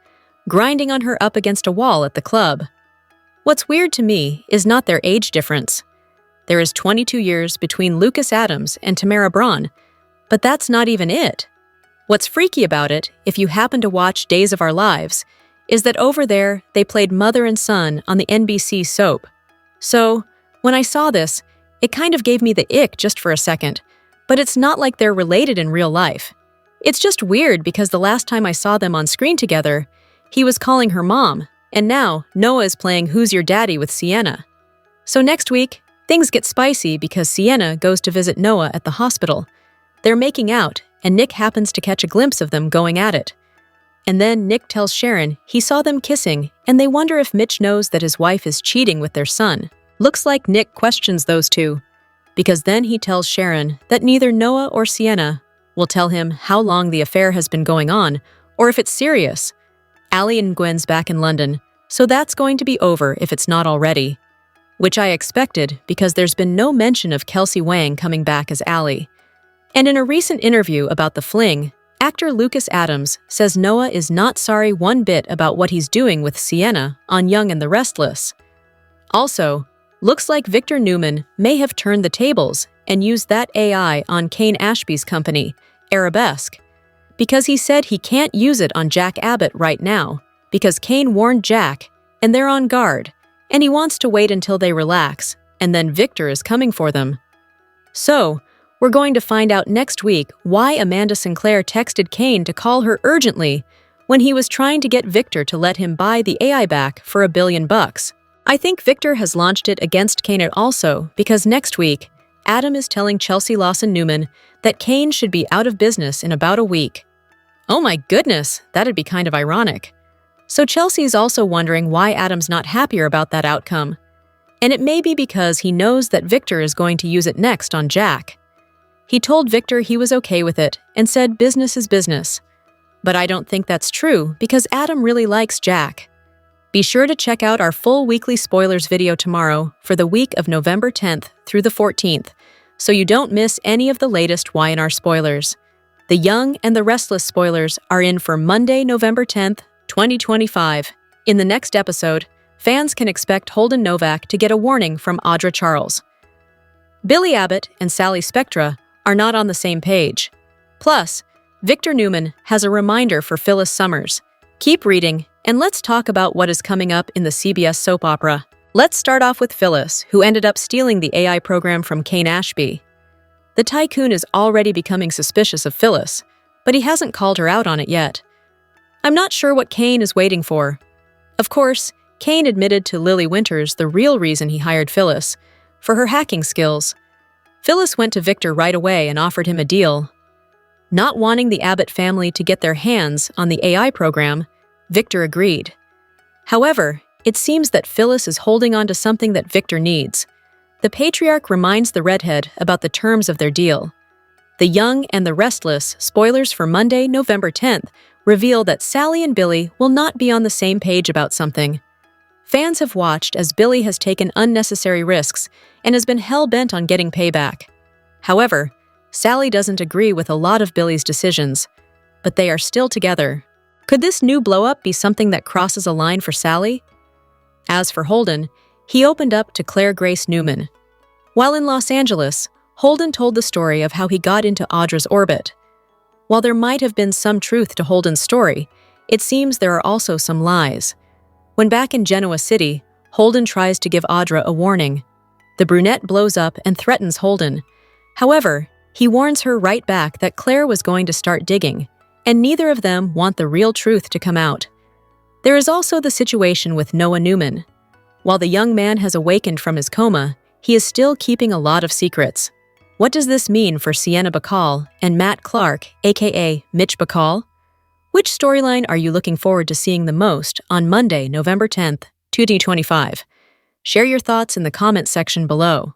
grinding on her up against a wall at the club. What's weird to me is not their age difference. There is 22 years between Lucas Adams and Tamara Braun, but that's not even it. What's freaky about it, if you happen to watch Days of Our Lives, is that over there they played mother and son on the NBC soap. So, when I saw this, it kind of gave me the ick just for a second, but it's not like they're related in real life. It's just weird because the last time I saw them on screen together, he was calling her mom, and now Noah is playing Who's Your Daddy with Sienna. So next week, things get spicy because Sienna goes to visit Noah at the hospital. They're making out, and Nick happens to catch a glimpse of them going at it. And then Nick tells Sharon he saw them kissing, and they wonder if Mitch knows that his wife is cheating with their son. Looks like Nick questions those two, because then he tells Sharon that neither Noah or Sienna will tell him how long the affair has been going on or if it's serious. Allie and Gwen's back in London, so that's going to be over if it's not already. Which I expected because there's been no mention of Kelsey Wang coming back as Allie. And in a recent interview about the fling, actor Lucas Adams says Noah is not sorry one bit about what he's doing with Sienna on Young and the Restless. Also, looks like Victor Newman may have turned the tables and used that AI on Cain Ashby's company, Audra'S, because he said he can't use it on Jack Abbott right now because Cain warned Jack and they're on guard, and he wants to wait until they relax, and then Victor is coming for them. So, we're going to find out next week why Amanda Sinclair texted Cain to call her urgently when he was trying to get Victor to let him buy the AI back for $1 billion. I think Victor has launched it against Cain also because next week, Adam is telling Chelsea Lawson Newman that Cain should be out of business in about a week. Oh my goodness, that'd be kind of ironic. So Chelsea's also wondering why Adam's not happier about that outcome. And it may be because he knows that Victor is going to use it next on Jack. He told Victor he was okay with it and said business is business. But I don't think that's true because Adam really likes Jack. Be sure to check out our full weekly spoilers video tomorrow for the week of November 10th through the 14th, so you don't miss any of the latest Y&R spoilers. The Young and the Restless spoilers are in for Monday, November 10th, 2025. In the next episode, fans can expect Holden Novak to get a warning from Audra Charles. Billy Abbott and Sally Spectra are not on the same page. Plus, Victor Newman has a reminder for Phyllis Summers. Keep reading, and let's talk about what is coming up in the CBS soap opera. Let's start off with Phyllis, who ended up stealing the AI program from Cain Ashby. The tycoon is already becoming suspicious of Phyllis, but he hasn't called her out on it yet. I'm not sure what Cain is waiting for. Of course, Cain admitted to Lily Winters the real reason he hired Phyllis, for her hacking skills. Phyllis went to Victor right away and offered him a deal. Not wanting the Abbott family to get their hands on the AI program, Victor agreed. However, it seems that Phyllis is holding on to something that Victor needs. The patriarch reminds the redhead about the terms of their deal. The Young and the Restless spoilers for Monday, November 10th, reveal that Sally and Billy will not be on the same page about something. Fans have watched as Billy has taken unnecessary risks and has been hell-bent on getting payback. However, Sally doesn't agree with a lot of Billy's decisions, but they are still together. Could this new blow-up be something that crosses a line for Sally? As for Holden, he opened up to Clare Grace Newman. While in Los Angeles, Holden told the story of how he got into Audra's orbit. While there might have been some truth to Holden's story, it seems there are also some lies. When back in Genoa City, Holden tries to give Audra a warning. The brunette blows up and threatens Holden. However, he warns her right back that Clare was going to start digging, and neither of them want the real truth to come out. There is also the situation with Noah Newman. While the young man has awakened from his coma, he is still keeping a lot of secrets. What does this mean for Sienna Bacall and Matt Clark, aka Mitch Bacall? Which storyline are you looking forward to seeing the most on Monday, November 10th, 2025? Share your thoughts in the comments section below.